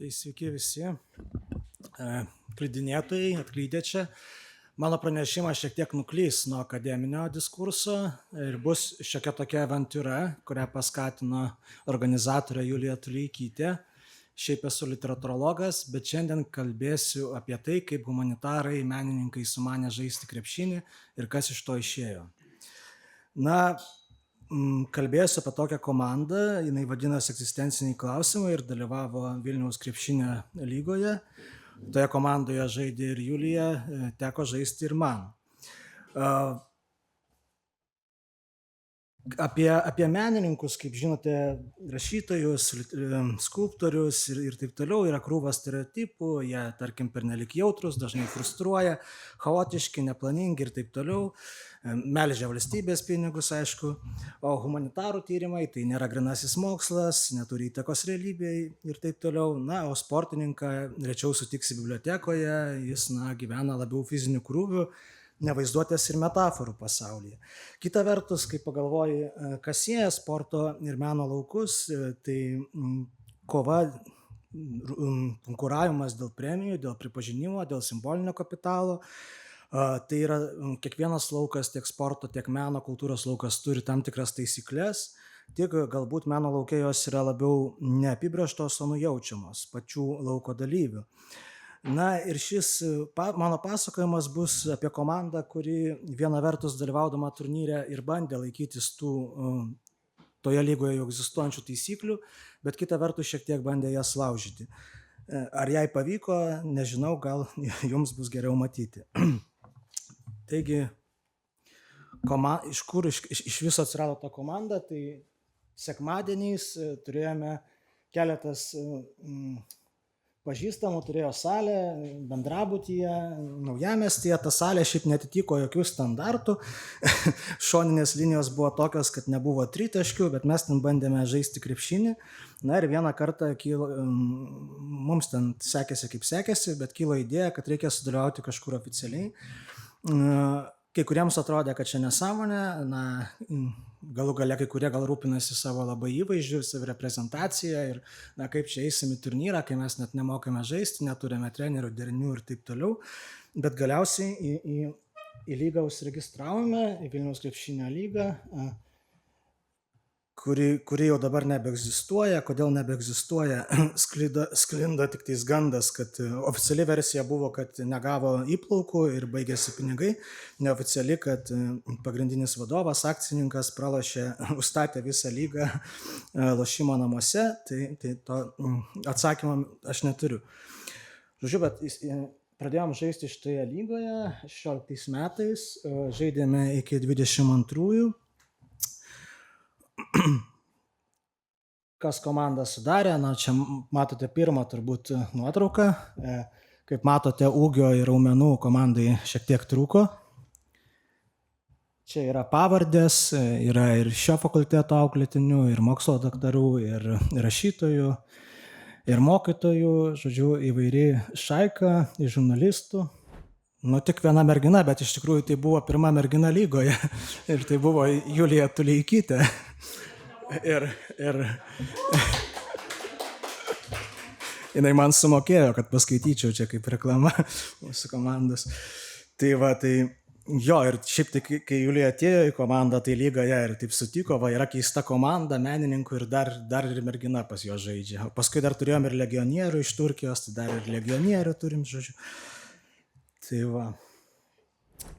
Tai sveiki visi. Klydinėtojai, atklydę čia. Mano pranešimas šiek tiek nuklys nuo akademinio diskurso ir bus šiokia tokia avantūra, kurią paskatino organizatorė Julija Tuleikytė. Šiaip esu literatūrologas, bet šiandien kalbėsiu apie tai, kaip humanitarai, menininkai sumanė žaisti krepšinį ir kas iš to išėjo. Kalbėsiu apie tokią komandą, jinai vadinasi Egzistenciniai klausimai ir dalyvavo Vilniaus krepšinio lygoje. Toje komandoje žaidė ir Julija, teko žaisti ir man. Apie menininkus, kaip žinote, rašytojus, skulptorius ir taip toliau yra krūva stereotipų, jie, tarkim, pernelik jautrus, dažnai frustruoja, chaotiški, neplaningi ir taip toliau, melžia valstybės pinigus, aišku, o humanitarų tyrimai tai nėra grynasis mokslas, neturi įtakos realybei ir taip toliau. O sportininką rečiau sutiksi bibliotekoje, jis gyvena labiau fiziniu krūviu, nevaizduotės ir metaforų pasaulyje. Kita vertus, kai pagalvoji, kas sieja sporto ir meno laukus, tai kova, konkuravimas dėl premijų, dėl pripažinimo, dėl simbolinio kapitalo. Tai yra kiekvienas laukas, tiek sporto, tiek meno, kultūros laukas turi tam tikras taisyklės, tik galbūt meno lauke jos yra labiau neapibrėžtos, o nujaučiamos pačių lauko dalyvių. Ir šis mano pasakojimas bus apie komandą, kuri viena vertus dalyvaudama turnyre ir bandė laikytis toje lygoje jau egzistuojančių taisyklių, bet kita vertus šiek tiek bandė jas laužyti. Ar jai pavyko, nežinau, gal jums bus geriau matyti. Taigi, iš viso atsirado ta komanda, tai sekmadieniais turėjome keletas pažįstamų, turėjo salę bendrabutyje, Naujamiestyje. Ta salė šiaip netitiko jokių standartų. Šoninės linijos buvo tokios, kad nebuvo tritaškių, bet mes ten bandėme žaisti krepšinį. Ir vieną kartą mums ten sekėsi kaip sekėsi, bet kilo idėja, kad reikia sudalyvauti kažkur oficialiai. Kai kuriems atrodė, kad čia nesąmonė, galų gale kai kurie gal rūpinasi savo labai įvaizdžiu, savireprezentaciją ir kaip čia eisim į turnyrą, kai mes net nemokame žaisti, neturime trenerių, derinių ir taip toliau. Bet galiausiai į lygą užsiregistravome, į Vilniaus krepšinio lygą, kuri jau dabar nebeegzistuoja. Kodėl nebeegzistuoja? Sklinda tik tais gandas, kad oficiali versija buvo, kad negavo įplaukų ir baigėsi pinigai. Neoficiali, kad pagrindinis vadovas, akcininkas užstatė visą lygą lošimo namuose. Tai to atsakymą aš neturiu. Žodžiu, bet pradėjom žaisti šitoje lygoje 16 metais, žaidėme iki 22. Kas komandą sudarė, čia matote pirmą turbūt nuotrauką. Kaip matote, ūgio ir raumenų komandai šiek tiek trūko. Čia yra pavardės, yra ir šio fakulteto auklėtinių, ir mokslo daktarų, ir rašytojų, ir mokytojų, žodžiu, įvairi šaika, iš žurnalistų. Tik viena mergina, bet iš tikrųjų tai buvo pirma mergina lygoje ir tai buvo Julija Tuleikytė. Ir jinai man sumokėjo, kad paskaityčiau čia kaip reklama mūsų komandos. Ir šiaip tai, kai Julija atėjo į komandą, tai lygoje ir taip sutiko, yra keista komanda menininkų ir dar ir mergina pas jo žaidžia. Paskui dar turėjom ir legionierių iš Turkijos, tai dar ir legionierių turim, žodžiu.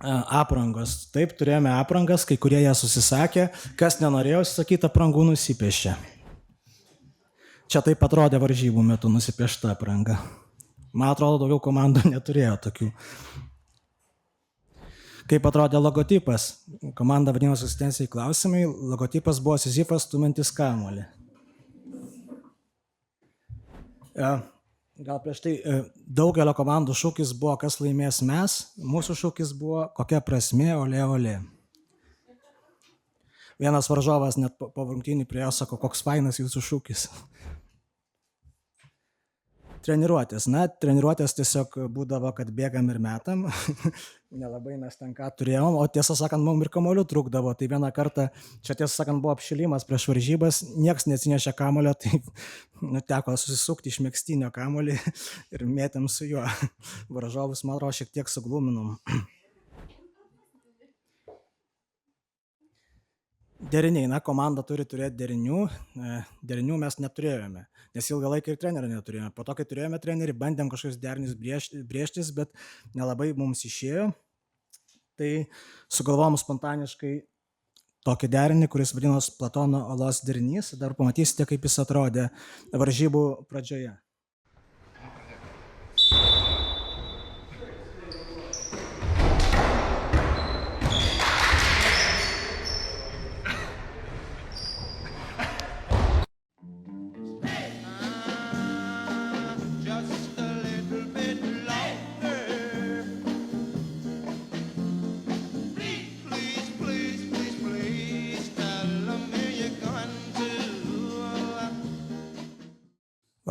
Aprangos. Taip, turėjome aprangas, kai kurie ją susisakė, kas nenorėjo susakyti aprangų nusipiešė. Čia taip atrodė varžybų metu nusipiešta apranga. Man atrodo, daugiau komandų neturėjo tokių. Kaip atrodė logotipas? Komanda vadinosi Egzistenciniai klausimai, logotipas buvo Sizifas stumiantis kamuolį. Gal prieš tai daugelio komandų šūkis buvo, kas laimės mes, mūsų šūkis buvo, kokia prasmė, olė, olė. Vienas varžovas net po rungtynių prie jo sako, koks fainas jūsų šūkis. Treniruotės. Na, treniruotės tiesiog būdavo, kad bėgam ir metam. Nelabai mes ten ką turėjom, o tiesą sakant, mums ir kamuolių trūkdavo. Tai vieną kartą, čia tiesą sakant, buvo apšilimas prieš varžybas, nieks neatsinešė kamuolio, tai teko susisukti iš megztinio kamuolį ir mėtėm su juo. Varžovus, man atrodo, šiek tiek sugluminom. Deriniai, na, komanda turi turėti derinių, derinių mes neturėjome, nes ilgą laiką ir trenerio neturėjome. Po to, kai turėjome trenerį, bandėm kažkokius derinius brėžtis, bet nelabai mums išėjo. Tai sugalvojom spontaniškai tokį derinį, kuris vadinosi Platono olos derinys. Dar pamatysite, kaip jis atrodė varžybų pradžioje.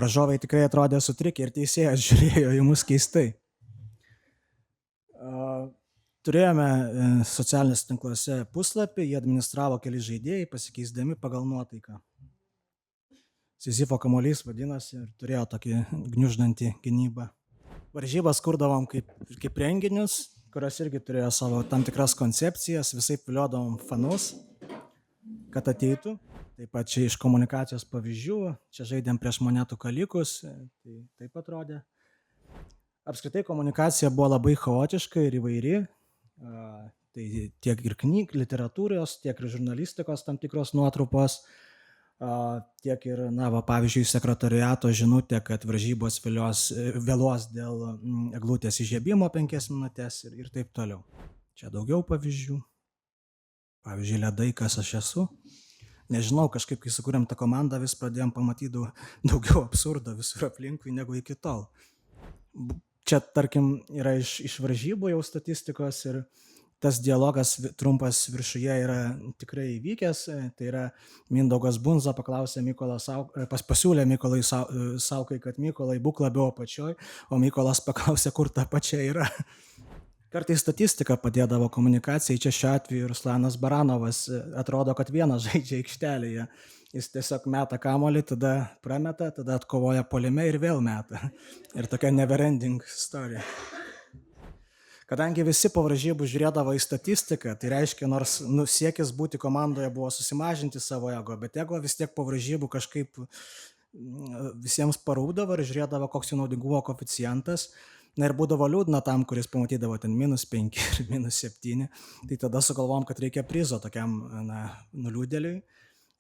Varžovai tikrai atrodė sutrikę ir teisėjas žiūrėjo į mus keistai. Turėjome socialiniuose tinkluose puslapį, jį administravo keli žaidėjai, pasikeisdami pagal nuotaiką. Sizifo kamuolys vadinosi ir turėjo tokį gniuždantį gynybą. Varžybas kurdavom kaip renginius, kurios irgi turėjo savo tam tikras koncepcijas, visai viliodavom fanus, kad ateitų. Taip pat čia iš komunikacijos pavyzdžių, čia žaidėm prieš monetų kalikus, tai taip atrodė. Apskritai komunikacija buvo labai chaotiška ir įvairi, tai tiek ir literatūros, tiek ir žurnalistikos tam tikros nuotrupos, tiek ir, na, va, pavyzdžiui, sekretariato žinutė, kad varžybos vėluos dėl eglutės įžiebimo 5 minutės ir taip toliau. Čia daugiau pavyzdžių. Pavyzdžiui, ledai, kas aš esu. Nežinau, kažkaip, kai sukūrėm tą komandą, vis pradėjom pamatyti daugiau absurdo visur aplinkui negu iki tol. Čia, tarkim, yra iš varžybų jau statistikos ir tas dialogas trumpas viršuje yra tikrai įvykęs. Tai yra Mindaugas Bunza pasiūlė Mykolai Saukai, kad Mykolai būk labiau apačioj, o Mykolas paklausė, kur ta apačia yra. Kartais statistika padėdavo komunikacijai, čia šiuo atveju Ruslanas Baranovas atrodo, kad vienas žaidžia aikštelėje. Jis tiesiog meta kamuolį, tada prameta, tada atkovoja puolime ir vėl meta. Ir tokia neverending istorija. Kadangi visi po varžybų žiūrėdavo į statistiką, tai reiškia, nors siekis būti komandoje buvo susimažinti savo ego, bet ego vis tiek po varžybų kažkaip visiems parūdavo ir žiūrėdavo, koks jų naudingumo koeficientas. Na ir būdavo liūdna tam, kuris pamatydavo ten -5 ir -7, tai tada sugalvom, kad reikia prizo tokiam nuliūdėliui.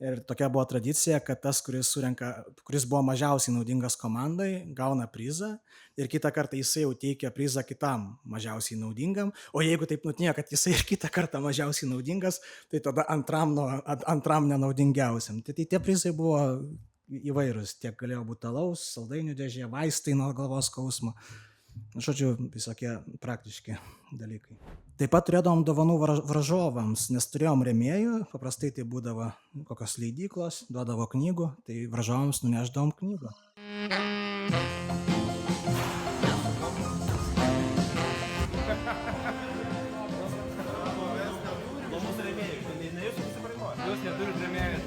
Ir tokia buvo tradicija, kad tas, kuris buvo mažiausiai naudingas komandai, gauna prizą ir kitą kartą jisai jau teikia prizą kitam mažiausiai naudingam, o jeigu taip nutinka, kad jisai ir kitą kartą mažiausiai naudingas, tai tada antram nenaudingiausiam. Tai tie prizai buvo įvairūs, tiek galėjo būti alaus, saldainių dėžė, vaistai nuo galvos skausmo. Žodžiu, visokie praktiški dalykai. Taip pat turėdavom dovanų varžovams, nes turėjom rėmėjų, paprastai tai būdavo kokios leidyklos, duodavo knygų, tai varžovams nuneždavom knygą. Jūs neturit rėmėjų.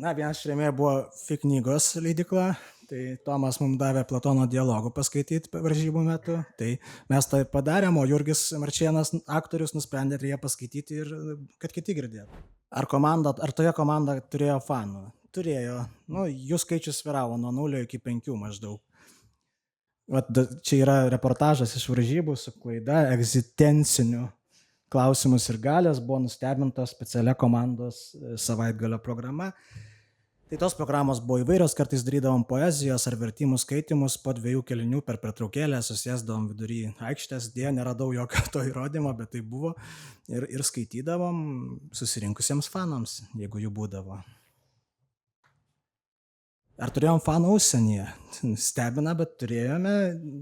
Na, vienas iš rėmėjų buvo FI knygos leidykla, tai Tomas mums davė Platono dialogų paskaityti varžybų metu, tai mes tai padarėm, o Jurgis Marčėnas, aktorius, nusprendė jie paskaityti ir kad kiti girdėtų. Ar toje komanda turėjo fanų? Turėjo, jų skaičius sviravo nuo 0 iki 5 maždaug. Čia yra reportažas iš varžybų su klaida, egzistenciniu klausimus ir galės, buvo nustebintos specialia komandos savaitgalio programa. Tai tos programos buvo įvairios, kartais darydavom poezijos ar vertimų skaitimus, po 2 kėlinių per pertraukėlę susėsdavom vidury aikštės, dėja neradau jokio to įrodymo, bet tai buvo, ir skaitydavom susirinkusiems fanams, jeigu jų būdavo. Ar turėjom fanų užsienyje? Stebina, bet turėjome,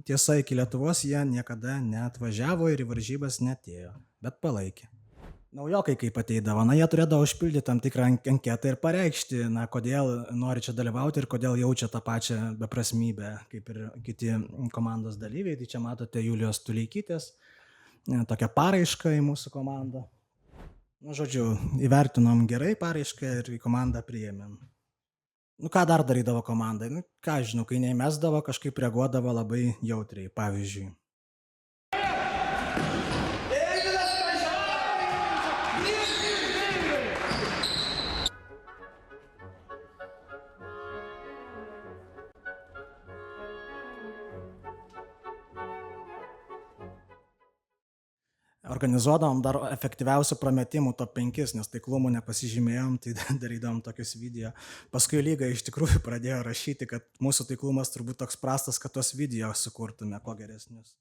tiesa, iki Lietuvos jie niekada neatvažiavo ir į varžybas neatėjo. bet palaikė. Naujokai kaip ateidavo, jie turėdavo užpildyti tam tikrą anketą ir pareikšti, kodėl nori čia dalyvauti ir kodėl jaučia tą pačią beprasmybę, kaip ir kiti komandos dalyviai. Tai čia matote Julijos Tuleikytės tokią paraišką į mūsų komandą. Žodžiu, įvertinom gerai paraišką ir į komandą priėmėm. Ką dar darydavo komandai? Ką žinau, kai neįmesdavo, kažkaip reaguodavo labai jautriai, pavyzdžiui. Organizuodavom dar efektyviausių prametimų top 5, nes taiklumų nepasižymėjom, tai darydavom tokius video. Paskui lyga iš tikrųjų pradėjo rašyti, kad mūsų taiklumas turbūt toks prastas, kad tos video sukurtume kuo geresnius.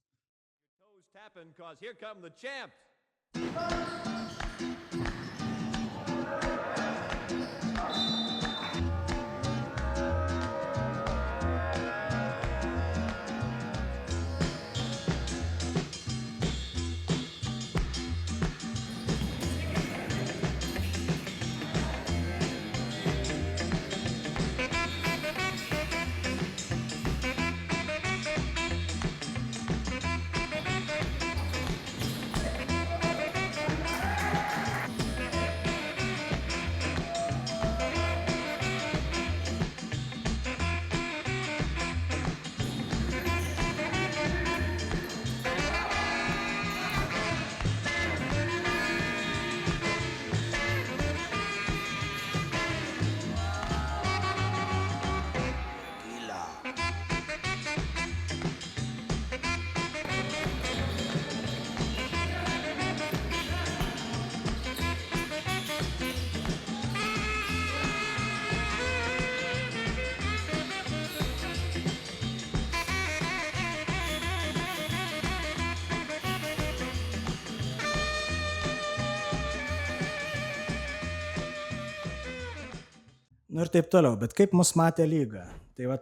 Ir taip toliau, bet kaip mus matė lyga? Tai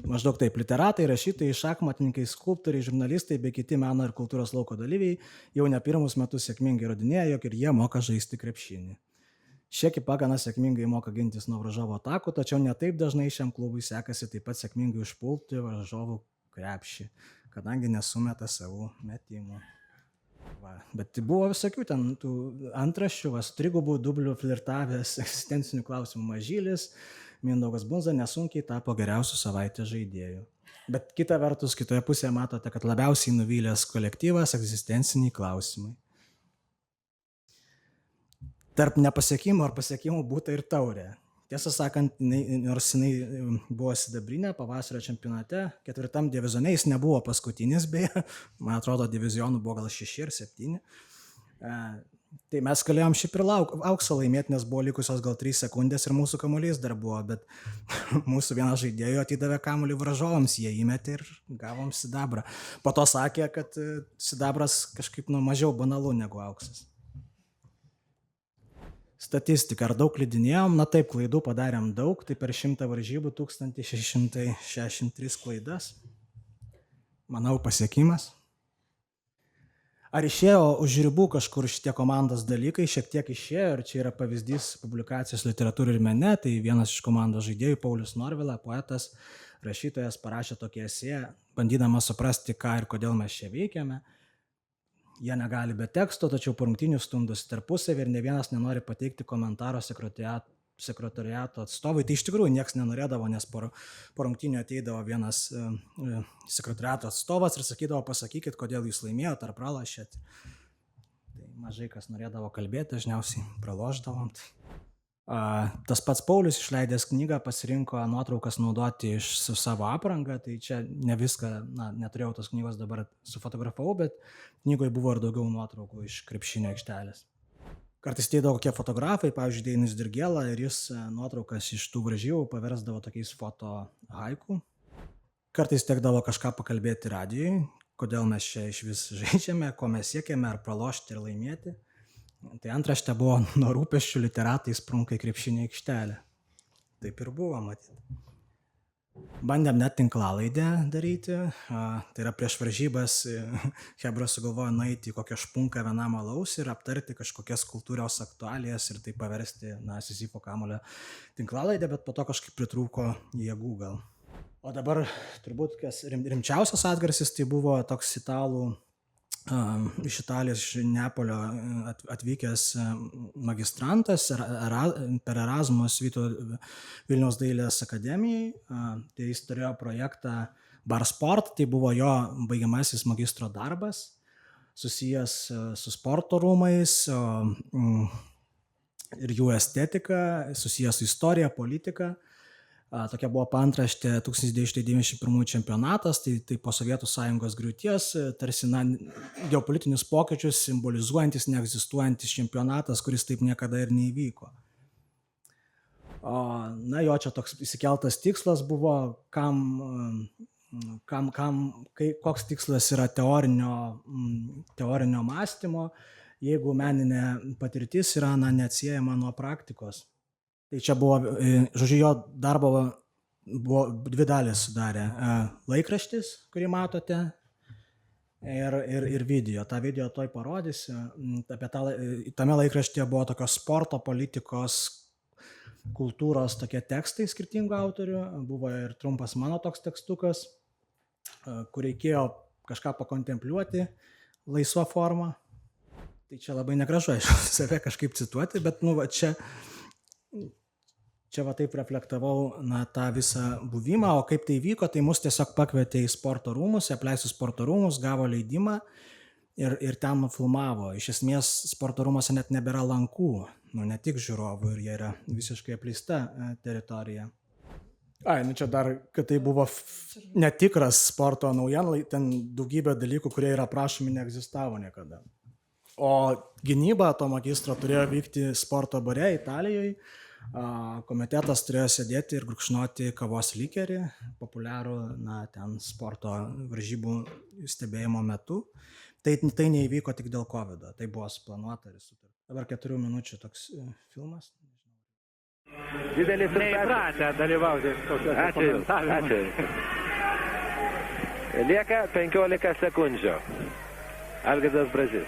maždaug taip, literatai, rašytojai, šachmatininkai, skulptoriai, žurnalistai bei kiti meno ir kultūros lauko dalyviai jau ne pirmus metus sėkmingai įrodinėja, jog ir jie moka žaisti krepšinį. Šie ekipa gana sėkmingai moka gintis nuo varžovo atakų, tačiau ne taip dažnai šiam klubui sekasi taip pat sėkmingai užpulti varžovų krepšį, kadangi nesumeta savų metimų. Bet buvo visokių ten tų antraščių, su trigubų dublių flirtavęs egzistencinių klausimų Mažylis, Mindaugas Bunza nesunkiai tapo geriausių savaitės žaidėjų. Bet kita vertus, kitoje pusėje matote, kad labiausiai nuvylęs kolektyvas egzistenciniai klausimai. Tarp nepasiekimų ar pasiekimų būta ir taurė. Tiesą sakant, nors jinai buvo sidabrinė pavasario čempionate, 4 divizione, jis nebuvo paskutinis, beje, man atrodo, divizionų buvo gal 6 ar 7. Tai mes galėjom šiaip ir auksą laimėti, nes buvo likusios gal 3 sekundės ir mūsų kamuolys dar buvo, bet mūsų vienas žaidėjų atidavė kamuolį varžovams, jie įmetė ir gavom sidabrą. Po to sakė, kad sidabras kažkaip mažiau banalu negu auksas. Statistika, ar daug klydinėjom? Taip, klaidų padarėm daug, tai per 100 varžybų 1663 klaidas. Manau, pasiekimas. Ar išėjo už ribų kažkur šitie komandos dalykai? Šiek tiek išėjo ir čia yra pavyzdys publikacijos literatūrai ir mene. Tai vienas iš komandos žaidėjų, Paulius Norvila, poetas, rašytojas, parašė tokį esė, bandydamas suprasti, ką ir kodėl mes čia veikiame. Jie negali be teksto, tačiau po rungtynių stumdosi tarpusavį ir ne vienas nenori pateikti komentaro sekretoriato atstovui. Tai iš tikrųjų nieks nenorėdavo, nes po rungtynių ateidavo vienas sekretoriato atstovas ir sakydavo, pasakykit, kodėl jūs laimėjote ar pralošėt. Tai mažai kas norėdavo kalbėti, dažniausiai pralošdavom. Tas pats Paulius išleidęs knygą pasirinko nuotraukas naudoti su savo apranga, tai čia ne viską, neturėjau tos knygos dabar sufotografavau, bet knygoje buvo ir daugiau nuotraukų iš krepšinio aikštelės. Kartais teidavo kokie fotografai, pavyzdžiui, Deinis Dirgėla, ir jis nuotraukas iš tų varžybų paversdavo tokiais foto haiku. Kartais tekdavo kažką pakalbėti radijui, kodėl mes čia iš vis žaidžiame, ko mes siekiame, ar pralošti ir laimėti. Tai antraštė buvo, nuo rūpesčių literatai sprunka į krepšinio aikštelę. Taip ir buvo, matyti. Bandėm net tinklalaidę daryti, tai yra prieš varžybas Hebra sugalvojo nueiti į kokią špunką vienam alaus ir aptarti kažkokias kultūros aktualijas ir tai paversti, Sizifo Kamulio tinklalaidę, bet po to kažkaip pritrūko jėgų gal. O dabar turbūt kas rimčiausias atgarsis tai buvo toks italų, iš Italijos, iš Neapolio atvykęs magistrantas per Erasmus Vilniaus dailės akademijai. Tai jis turėjo projektą Bar Sport, tai buvo jo baigiamasis magistro darbas, susijęs su sporto rūmais ir jų estetika, susijęs su istorija, politika. Tokia buvo paantraštė 1991 čempionatas, tai po Sovietų sąjungos griūties, tarsi geopolitinius pokyčius simbolizuojantis, neegzistuojantis čempionatas, kuris taip niekada ir neįvyko. Jo čia toks įsikeltas tikslas buvo, koks tikslas yra teorinio mąstymo, jeigu meninė patirtis yra neatsiejama nuo praktikos. Tai čia buvo, žodžiu, jo darbo buvo 2 dalis sudarė. Laikraštis, kurį matote, ir video. Ta video toj parodysiu. Tame laikraštyje buvo tokios sporto, politikos, kultūros tokie tekstai skirtingų autorių. Buvo ir trumpas mano toks tekstukas, kur reikėjo kažką pakontempliuoti laisva forma. Tai čia labai negražu, aišku, save kažkaip cituoti, bet čia taip reflektavau tą visą buvimą, o kaip tai vyko, tai mus tiesiog pakvietė į sporto rūmus, apleistus sporto rūmus, gavo leidimą ir ten nufilmavo. Iš esmės sporto rūmuose net nebėra lankų, ne tik žiūrovų, ir jie yra visiškai apleista teritorija. Čia dar, kad tai buvo netikras sporto naujienlai, ten daugybė dalykų, kurie yra aprašomi, neegzistavo niekada. O gynyba to magistro turėjo vykti sporto bare Italijoje. Komitetas turėjo sėdėti ir gurkšnoti kavos likerį, populiarų ten sporto varžybų stebėjimo metu. Tai neįvyko tik dėl COVID, tai buvo suplanuota ir sutarta. Dabar 4 minučių toks filmas. Didelis Neįpratę dalyvauti tokiuose komentavimuose. Lieka 15 sekundžių. Algirdas Brazys.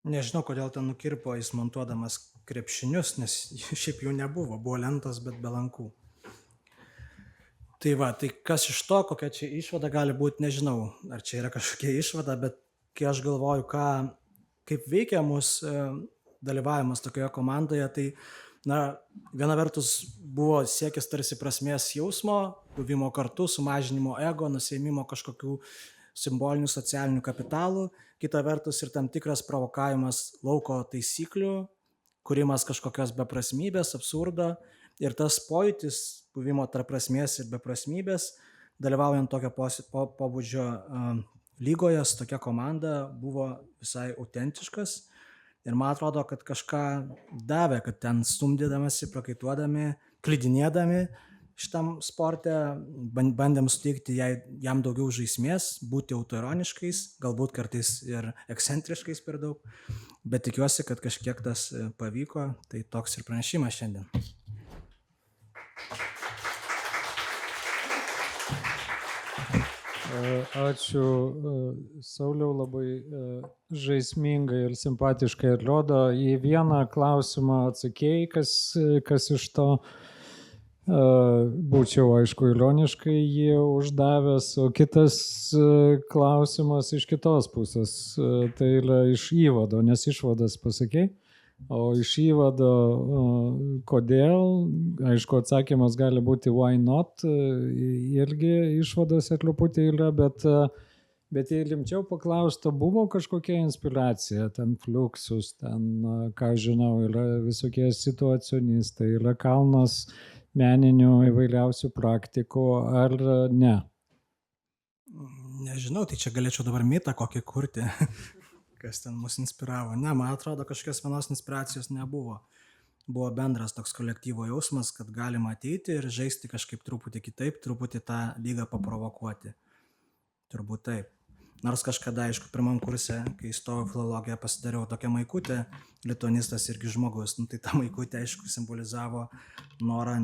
Nežinau, kodėl ten nukirpo jis montuodamas krepšinius, nes šiaip jų nebuvo, buvo lentos, bet be lankų. Tai va, tai kas iš to, kokia čia išvada gali būti, nežinau, ar čia yra kažkokia išvada, bet kai aš galvoju, kaip veikia mūsų dalyvavimas tokioje komandoje, tai viena vertus buvo siekis tarsi prasmės jausmo, buvimo kartu, sumažinimo ego, nusiėmimo kažkokių simbolinių socialinių kapitalų, kita vertus ir tam tikras provokavimas lauko taisyklių, kūrimas kažkokios beprasmybės, absurdo ir tas pojūtis buvimo tarp prasmės ir beprasmybės, dalyvaujant tokio pobūdžio lygoje su tokia komanda, buvo visai autentiškas ir man atrodo, kad kažką davė, kad ten stumdydamasi, prakaituodami, klydinėdami šitam sporte, bandėm suteikti jam daugiau žaismės, būti autoironiškais, galbūt kartais ir ekscentriškais per daug, bet tikiuosi, kad kažkiek tas pavyko, tai toks ir pranešimas šiandien. Ačiū, Sauliau, labai žaismingai ir simpatiškai atrodo. Į vieną klausimą atsakėjai, kas iš to būčiau, aišku, ironiškai jį uždavęs, o kitas klausimas iš kitos pusės, tai yra iš įvado, nes išvadas pasakei, o iš įvado kodėl, aišku, atsakymas gali būti why not, irgi išvadose truputį yra, bet jei rimčiau paklausta, buvo kažkokia inspiracija, ten Fluxus, ten, ką žinau, yra visokie situacionistai, yra kalnas meninių įvairiausių praktikų, ar ne? Nežinau, tai čia galėčiau dabar mitą kokį kurti, kas ten mus inspiravo. Ne, man atrodo, kažkokios vienos inspiracijos nebuvo. Buvo bendras toks kolektyvo jausmas, kad galima ateiti ir žaisti kažkaip truputį kitaip, truputį tą lygą paprovokuoti. Turbūt taip. Nors kažkada, aišku, pirmam kurse, kai įstojau filologiją, pasidariau tokią maikutę, lituanistas irgi žmogus, tai ta maikutė, aišku, simbolizavo norą,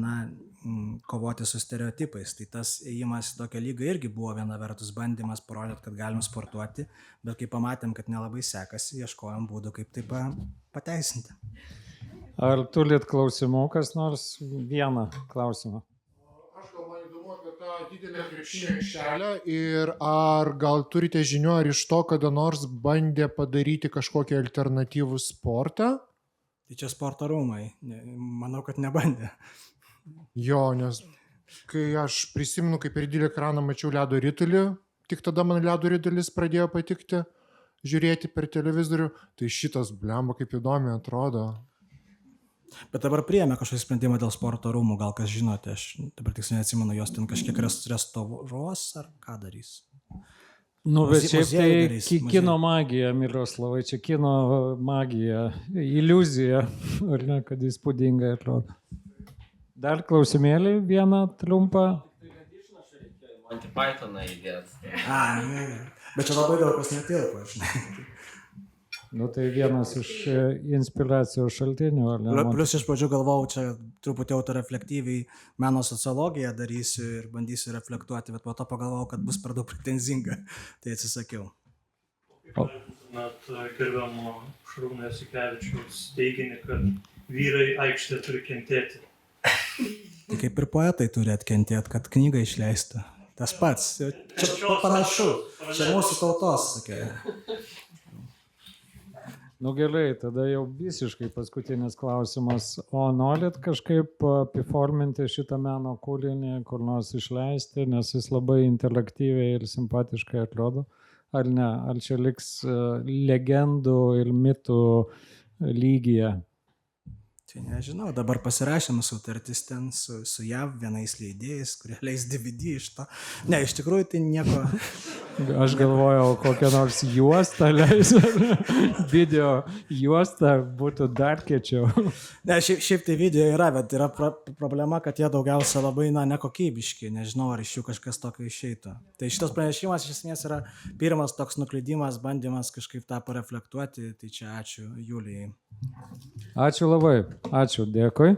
kovoti su stereotipais. Tai tas ėjimas į tokią lygą irgi buvo viena vertus bandymas parodyti, kad galim sportuoti, bet kai pamatėm, kad nelabai sekasi, ieškojom būdų, kaip tai pateisinti. Ar turit klausimų, kas nors? Vieną klausimą. tą didelę krepšinio aikštelę ir ar gal turite žinių, ar iš to kada nors bandė padaryti kažkokį alternatyvų sportą? Tai čia sporto rūmai. Manau, kad nebandė. Jo, nes kai aš prisimenu, kaip per didelį ekraną mačiau ledo ritulį, tik tada man ledo ritulis pradėjo patikti žiūrėti per televizorių, tai šitas blemba kaip įdomi atrodo. Bet dabar priėmė kažkokį sprendimą dėl sporto rūmų, gal kas žinote, aš dabar tiksliai neatsimenu, jos ten kažkiek restauruos ar ką darys. Nu, bet šiaip tai kino magija, Miroslavai, čia kino magija, iliuzija, ar ne, kad įspūdingai atrodo. Dar klausimėlį vieną trumpą. Monty Pythoną įdėt. Bet čia labai daug kas netilpo, žinai. Nu, tai vienas iš inspiracijos šaltinių, ar ne? Plius iš pradžių galvojau, čia truputį autoreflektyviai meno sociologiją darysiu ir bandysiu reflektuoti, bet po to pagalvojau, kad bus per daug pretenzinga, tai atsisakiau. Net gerbiamo Šarūno Jasikevičiaus teiginį, kad vyrai aikštėje turi kentėti. Tai kaip ir poetai turi atkentėti, kad knygą išleistų. Tas pats. Čia panašu. Čia mūsų tautos, sakė. Nu gerai, tada jau visiškai paskutinis klausimas. O norit kažkaip apiforminti šitą meno kūrinį, kur nors išleisti, nes jis labai interaktyviai ir simpatiškai atrodo? Ar ne? Ar čia liks legendų ir mitų lygyje? Tai nežinau, dabar pasirašėm sutartis ten su JAV vienais leidėjais, kurie leis DVD iš to. Ne, iš tikrųjų tai nieko. Aš galvojau, kokią nors juostą leis, video juostą būtų dar kiečiau. Ne, šiaip tai video yra, bet yra problema, kad jie daugiausia labai nekokybiški, nežinau, ar iš jų kažkas tokio išeitų. Tai šitas pranešimas iš esmės yra pirmas toks nuklydimas, bandymas kažkaip tą pareflektuoti, tai čia ačiū Julijai. Ačiū labai, ačiū, dėkui.